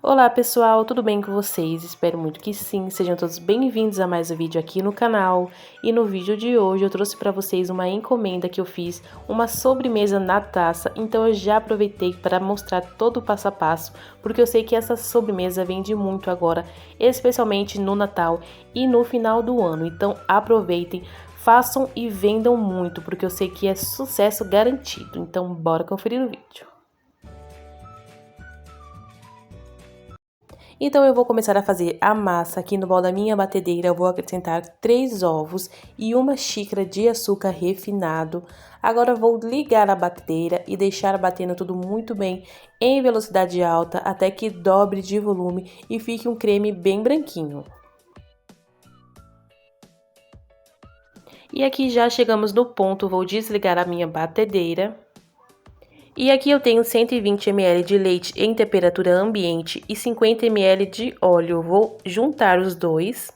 Olá pessoal, tudo bem com vocês? Espero muito que sim, sejam todos bem-vindos a mais um vídeo aqui no canal. E no vídeo de hoje eu trouxe para vocês uma encomenda que eu fiz, uma sobremesa na taça. Então eu já aproveitei para mostrar todo o passo a passo, porque eu sei que essa sobremesa vende muito agora, especialmente no Natal e no final do ano. Então aproveitem, façam e vendam muito, porque eu sei que é sucesso garantido. Então bora conferir o vídeo. Então eu vou começar a fazer a massa. Aqui no bol da minha batedeira eu vou acrescentar 3 ovos e 1 xícara de açúcar refinado. Agora eu vou ligar a batedeira e deixar batendo tudo muito bem em velocidade alta até que dobre de volume e fique um creme bem branquinho. E aqui já chegamos no ponto, vou desligar a minha batedeira. E aqui eu tenho 120 ml de leite em temperatura ambiente e 50 ml de óleo. Vou juntar os dois.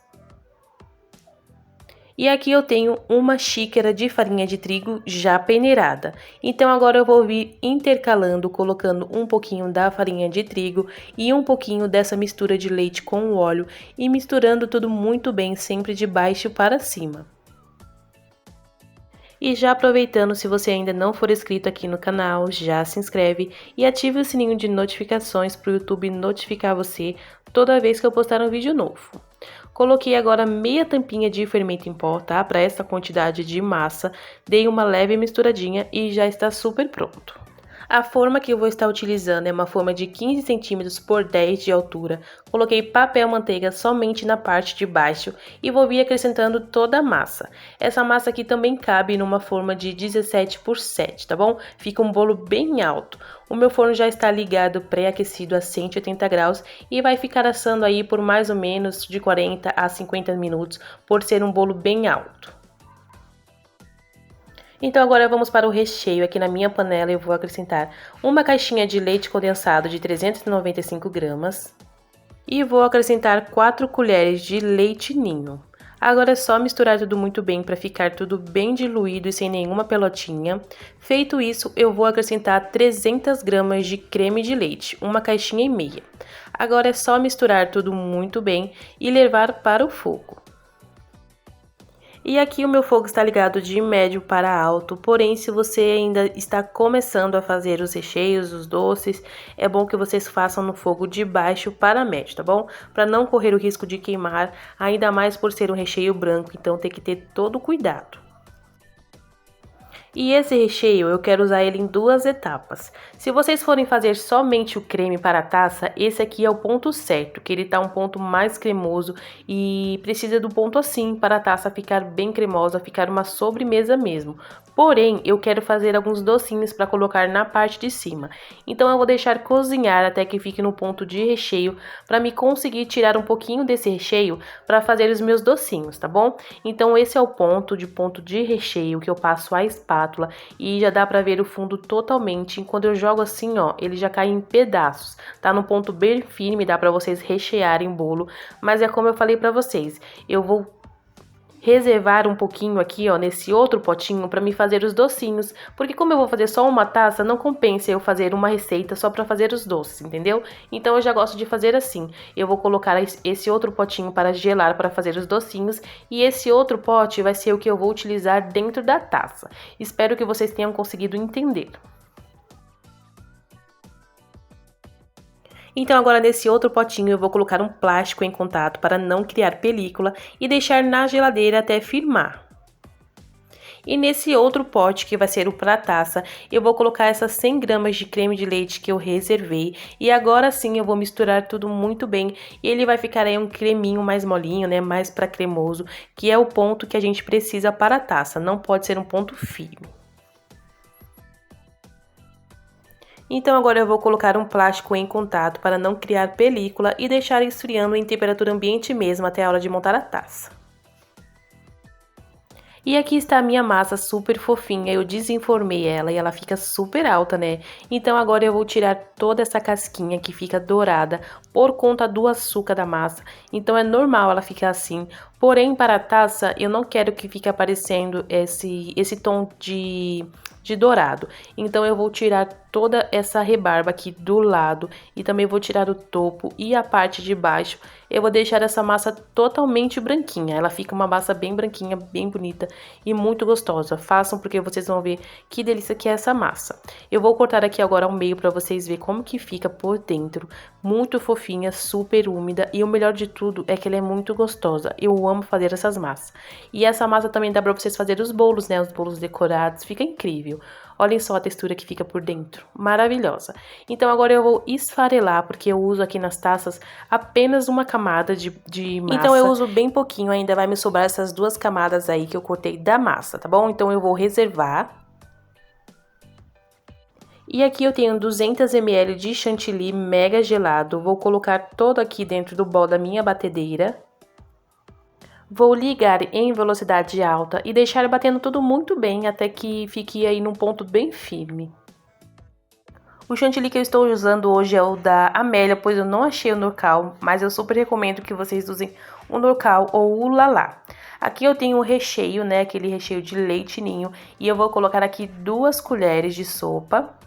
E aqui eu tenho 1 xícara de farinha de trigo já peneirada. Então agora eu vou vir intercalando, colocando um pouquinho da farinha de trigo e um pouquinho dessa mistura de leite com o óleo e misturando tudo muito bem, sempre de baixo para cima. E já aproveitando, se você ainda não for inscrito aqui no canal, já se inscreve e ative o sininho de notificações para o YouTube notificar você toda vez que eu postar um vídeo novo. Coloquei agora meia tampinha de fermento em pó, tá? Para essa quantidade de massa, dei uma leve misturadinha e já está super pronto. A forma que eu vou estar utilizando é uma forma de 15 centímetros por 10 de altura. Coloquei papel manteiga somente na parte de baixo e vou vir acrescentando toda a massa. Essa massa aqui também cabe numa forma de 17 por 7, tá bom? Fica um bolo bem alto. O meu forno já está ligado, pré-aquecido a 180 graus e vai ficar assando aí por mais ou menos de 40 a 50 minutos, por ser um bolo bem alto. Então agora vamos para o recheio. Aqui na minha panela eu vou acrescentar 1 caixinha de leite condensado de 395 gramas e vou acrescentar 4 colheres de leite ninho. Agora é só misturar tudo muito bem para ficar tudo bem diluído e sem nenhuma pelotinha. Feito isso, eu vou acrescentar 300 gramas de creme de leite, 1 caixinha e meia. Agora é só misturar tudo muito bem e levar para o fogo. E aqui o meu fogo está ligado de médio para alto, porém se você ainda está começando a fazer os recheios, os doces, é bom que vocês façam no fogo de baixo para médio, tá bom? Para não correr o risco de queimar, ainda mais por ser um recheio branco, então tem que ter todo cuidado. E esse recheio eu quero usar ele em 2 etapas. Se vocês forem fazer somente o creme para a taça, esse aqui é o ponto certo, que ele tá um ponto mais cremoso e precisa do ponto assim para a taça ficar bem cremosa, ficar uma sobremesa mesmo. Porém, eu quero fazer alguns docinhos para colocar na parte de cima. Então eu vou deixar cozinhar até que fique no ponto de recheio para me conseguir tirar um pouquinho desse recheio para fazer os meus docinhos, tá bom? Então esse é o ponto de recheio que eu passo a espátula e já dá para ver o fundo totalmente. E quando eu jogo assim, ó, ele já cai em pedaços. Tá no ponto bem firme, dá para vocês rechearem o bolo, mas é como eu falei para vocês, eu vou reservar um pouquinho aqui, ó, nesse outro potinho para me fazer os docinhos, porque como eu vou fazer só uma taça, não compensa eu fazer uma receita só para fazer os doces, entendeu? Então eu já gosto de fazer assim. Eu vou colocar esse outro potinho para gelar para fazer os docinhos e esse outro pote vai ser o que eu vou utilizar dentro da taça. Espero que vocês tenham conseguido entender. Então agora nesse outro potinho eu vou colocar um plástico em contato para não criar película e deixar na geladeira até firmar. E nesse outro pote, que vai ser o para taça, eu vou colocar essas 100 gramas de creme de leite que eu reservei. E agora sim eu vou misturar tudo muito bem. E ele vai ficar aí um creminho mais molinho, né? Mais para cremoso, que é o ponto que a gente precisa para a taça. Não pode ser um ponto firme. Então agora eu vou colocar um plástico em contato para não criar película e deixar esfriando em temperatura ambiente mesmo até a hora de montar a taça. E aqui está a minha massa super fofinha, eu desenformei ela e ela fica super alta, né? Então agora eu vou tirar toda essa casquinha que fica dourada por conta do açúcar da massa. Então é normal ela ficar assim, porém para a taça eu não quero que fique aparecendo esse tom de de dourado. Então eu vou tirar toda essa rebarba aqui do lado e também vou tirar o topo e a parte de baixo. Eu vou deixar essa massa totalmente branquinha. Ela fica uma massa bem branquinha, bem bonita e muito gostosa. Façam porque vocês vão ver que delícia que é essa massa. Eu vou cortar aqui agora ao meio para vocês verem como que fica por dentro. Muito fofinha, super úmida e o melhor de tudo é que ela é muito gostosa. Eu amo fazer essas massas. E essa massa também dá para vocês fazerem os bolos, né? Os bolos decorados, fica incrível. Olhem só a textura que fica por dentro, maravilhosa. Então agora eu vou esfarelar, porque eu uso aqui nas taças apenas uma camada de massa. Então eu uso bem pouquinho, ainda vai me sobrar essas 2 camadas aí que eu cortei da massa, tá bom? Então eu vou reservar. E aqui eu tenho 200 ml de chantilly mega gelado, vou colocar todo aqui dentro do bol da minha batedeira. Vou ligar em velocidade alta e deixar batendo tudo muito bem até que fique aí num ponto bem firme. O chantilly que eu estou usando hoje é o da Amélia, pois eu não achei o Norcal, mas eu super recomendo que vocês usem o Norcal ou o Lalá. Aqui eu tenho o recheio, né, aquele recheio de leite ninho, e eu vou colocar aqui 2 colheres de sopa.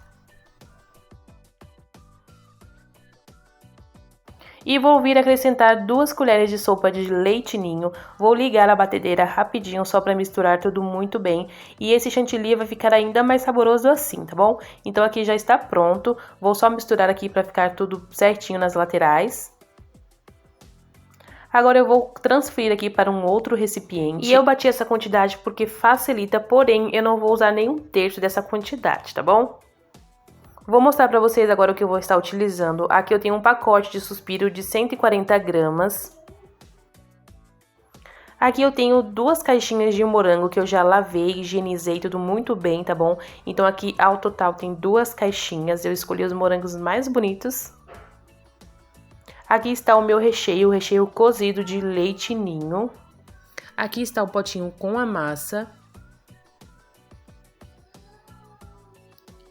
E vou vir acrescentar 2 colheres de sopa de leite ninho. Vou ligar a batedeira rapidinho só para misturar tudo muito bem. E esse chantilly vai ficar ainda mais saboroso assim, tá bom? Então aqui já está pronto. Vou só misturar aqui para ficar tudo certinho nas laterais. Agora eu vou transferir aqui para um outro recipiente. E eu bati essa quantidade porque facilita, porém eu não vou usar nem 1/3 dessa quantidade, tá bom? Vou mostrar para vocês agora o que eu vou estar utilizando. Aqui eu tenho um pacote de suspiro de 140 gramas. Aqui eu tenho 2 caixinhas de morango que eu já lavei, higienizei tudo muito bem, tá bom? Então aqui ao total tem 2 caixinhas, eu escolhi os morangos mais bonitos. Aqui está o meu recheio, o recheio cozido de leite ninho. Aqui está o potinho com a massa.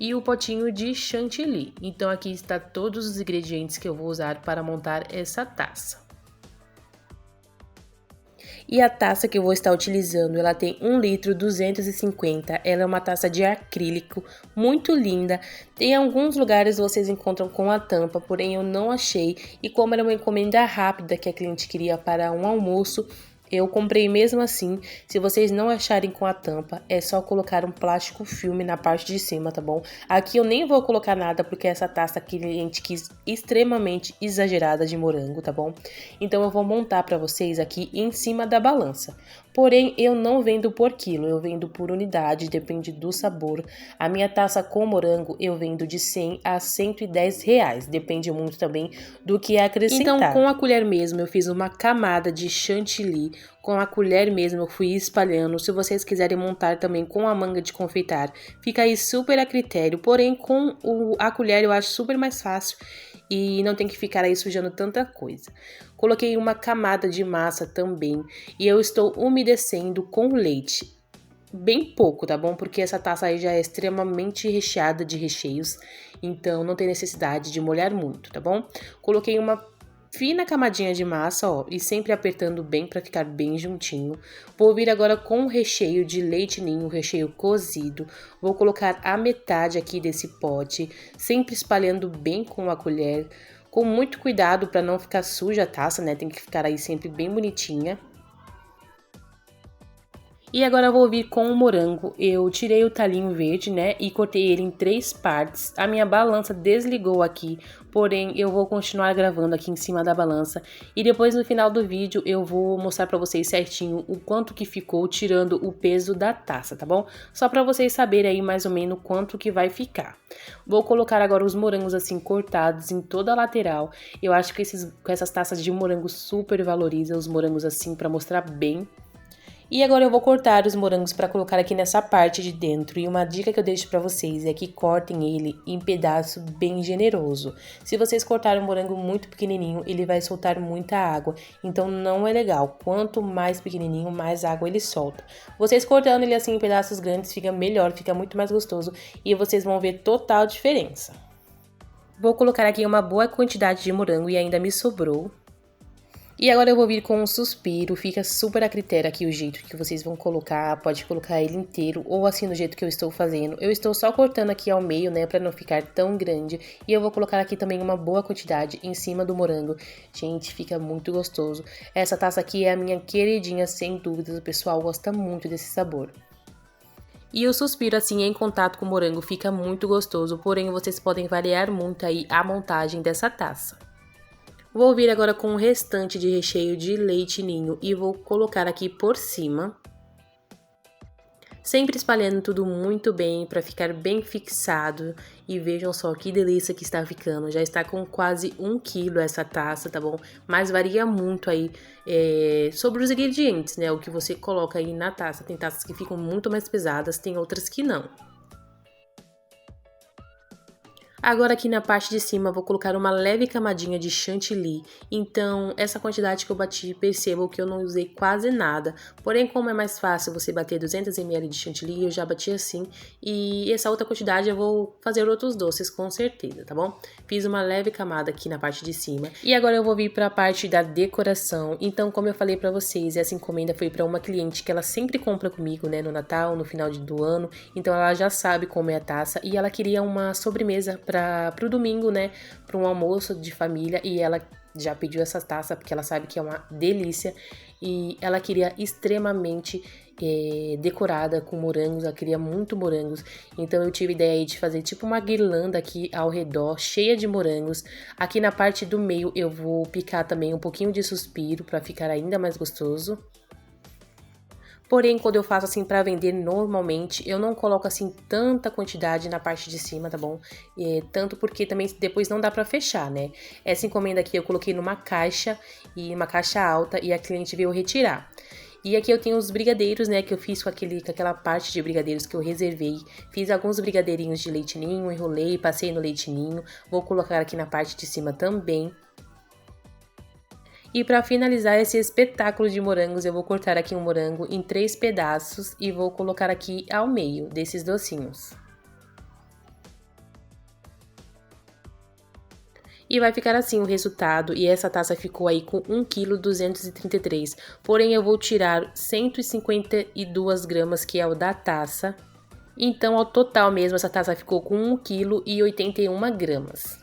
E o potinho de chantilly. Então aqui está todos os ingredientes que eu vou usar para montar essa taça. E a taça que eu vou estar utilizando, ela tem 1 litro 250, ela é uma taça de acrílico, muito linda. Em alguns lugares vocês encontram com a tampa, porém eu não achei. E como era uma encomenda rápida que a cliente queria para um almoço, eu comprei mesmo assim. Se vocês não acharem com a tampa, é só colocar um plástico filme na parte de cima, tá bom? Aqui eu nem vou colocar nada, porque essa taça aqui a gente quis extremamente exagerada de morango, tá bom? Então eu vou montar pra vocês aqui em cima da balança. Porém, eu não vendo por quilo, eu vendo por unidade, depende do sabor. A minha taça com morango eu vendo de 100 a 110 reais, depende muito também do que acrescentar. Então, com a colher mesmo, eu fiz uma camada de chantilly. Com a colher mesmo eu fui espalhando. Se vocês quiserem montar também com a manga de confeitar, fica aí super a critério. Porém, com a colher eu acho super mais fácil e não tem que ficar aí sujando tanta coisa. Coloquei uma camada de massa também e eu estou umedecendo com leite. Bem pouco, tá bom? Porque essa taça aí já é extremamente recheada de recheios, então não tem necessidade de molhar muito, tá bom? Coloquei uma fina camadinha de massa, ó, e sempre apertando bem para ficar bem juntinho. Vou vir agora com o recheio de leite ninho, o recheio cozido. Vou colocar a metade aqui desse pote, sempre espalhando bem com a colher, com muito cuidado para não ficar suja a taça, né? Tem que ficar aí sempre bem bonitinha. E agora eu vou vir com o morango. Eu tirei o talinho verde, né, e cortei ele em 3 partes. A minha balança desligou aqui, porém eu vou continuar gravando aqui em cima da balança. E depois no final do vídeo eu vou mostrar pra vocês certinho o quanto que ficou tirando o peso da taça, tá bom? Só pra vocês saberem aí mais ou menos quanto que vai ficar. Vou colocar agora os morangos assim cortados em toda a lateral. Eu acho que com essas taças de morango super valoriza os morangos assim pra mostrar bem. E agora eu vou cortar os morangos para colocar aqui nessa parte de dentro. E uma dica que eu deixo para vocês é que cortem ele em pedaço bem generoso. Se vocês cortarem o morango muito pequenininho, ele vai soltar muita água. Então não é legal. Quanto mais pequenininho, mais água ele solta. Vocês cortando ele assim em pedaços grandes fica melhor, fica muito mais gostoso. E vocês vão ver total diferença. Vou colocar aqui uma boa quantidade de morango e ainda me sobrou. E agora eu vou vir com um suspiro, fica super a critério aqui o jeito que vocês vão colocar, pode colocar ele inteiro ou assim do jeito que eu estou fazendo. Eu estou só cortando aqui ao meio, né, pra não ficar tão grande. E eu vou colocar aqui também uma boa quantidade em cima do morango. Gente, fica muito gostoso. Essa taça aqui é a minha queridinha, sem dúvidas, o pessoal gosta muito desse sabor. E o suspiro assim em contato com o morango fica muito gostoso, porém vocês podem variar muito aí a montagem dessa taça. Vou vir agora com o restante de recheio de leite ninho e vou colocar aqui por cima. Sempre espalhando tudo muito bem para ficar bem fixado. E vejam só que delícia que está ficando. Já está com quase 1 quilo essa taça, tá bom? Mas varia muito aí sobre os ingredientes, né? O que você coloca aí na taça. Tem taças que ficam muito mais pesadas, tem outras que não. Agora aqui na parte de cima vou colocar uma leve camadinha de chantilly, então essa quantidade que eu bati, percebam que eu não usei quase nada, porém como é mais fácil você bater 200 ml de chantilly, eu já bati assim, e essa outra quantidade eu vou fazer outros doces com certeza, tá bom? Fiz uma leve camada aqui na parte de cima, e agora eu vou vir para a parte da decoração, então como eu falei para vocês, essa encomenda foi para uma cliente que ela sempre compra comigo, né, no Natal, no final do ano, então ela já sabe como é a taça, e ela queria uma sobremesa para o domingo, né, para um almoço de família, e ela já pediu essa taça porque ela sabe que é uma delícia e ela queria extremamente decorada com morangos, ela queria muito morangos, então eu tive a ideia aí de fazer tipo uma guirlanda aqui ao redor, cheia de morangos. Aqui na parte do meio eu vou picar também um pouquinho de suspiro para ficar ainda mais gostoso. Porém, quando eu faço assim para vender normalmente, eu não coloco assim tanta quantidade na parte de cima, tá bom? Tanto porque também depois não dá para fechar, né? Essa encomenda aqui eu coloquei numa caixa, e uma caixa alta, e a cliente veio retirar. E aqui eu tenho os brigadeiros, né, que eu fiz com aquela parte de brigadeiros que eu reservei. Fiz alguns brigadeirinhos de leite ninho, enrolei, passei no leite ninho. Vou colocar aqui na parte de cima também. E para finalizar esse espetáculo de morangos, eu vou cortar aqui um morango em 3 pedaços e vou colocar aqui ao meio desses docinhos. E vai ficar assim o resultado, e essa taça ficou aí com 1,233 kg. Porém, eu vou tirar 152 gramas, que é o da taça. Então, ao total mesmo, essa taça ficou com 1,81 kg.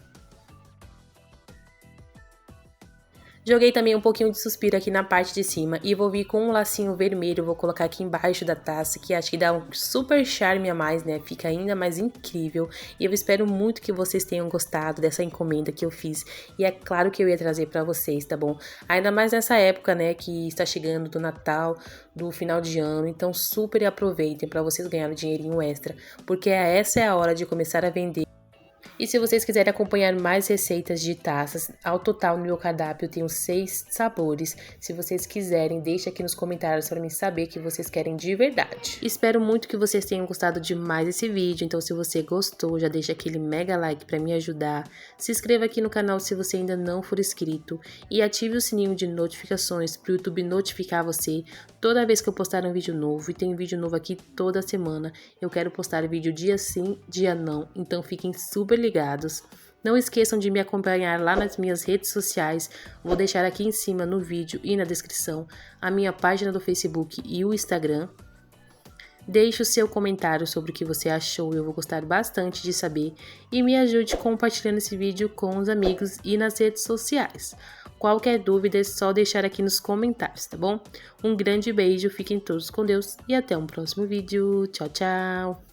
Joguei também um pouquinho de suspiro aqui na parte de cima e vou vir com um lacinho vermelho, vou colocar aqui embaixo da taça, que acho que dá um super charme a mais, né? Fica ainda mais incrível. E eu espero muito que vocês tenham gostado dessa encomenda que eu fiz. E é claro que eu ia trazer pra vocês, tá bom? Ainda mais nessa época, né, que está chegando do Natal, do final de ano. Então super aproveitem pra vocês ganharem um dinheirinho extra, porque essa é a hora de começar a vender. E se vocês quiserem acompanhar mais receitas de taças, ao total no meu cardápio eu tenho 6 sabores. Se vocês quiserem, deixe aqui nos comentários para mim saber que vocês querem de verdade. Espero muito que vocês tenham gostado demais desse vídeo, então se você gostou, já deixa aquele mega like para me ajudar. Se inscreva aqui no canal se você ainda não for inscrito e ative o sininho de notificações para o YouTube notificar você toda vez que eu postar um vídeo novo. E tem vídeo novo aqui toda semana. Eu quero postar vídeo dia sim, dia não, então fiquem super ligados. Não esqueçam de me acompanhar lá nas minhas redes sociais, vou deixar aqui em cima no vídeo e na descrição a minha página do Facebook e o Instagram. Deixe o seu comentário sobre o que você achou, eu vou gostar bastante de saber, e me ajude compartilhando esse vídeo com os amigos e nas redes sociais. Qualquer dúvida é só deixar aqui nos comentários, tá bom? Um grande beijo, fiquem todos com Deus e até um próximo vídeo. Tchau, tchau!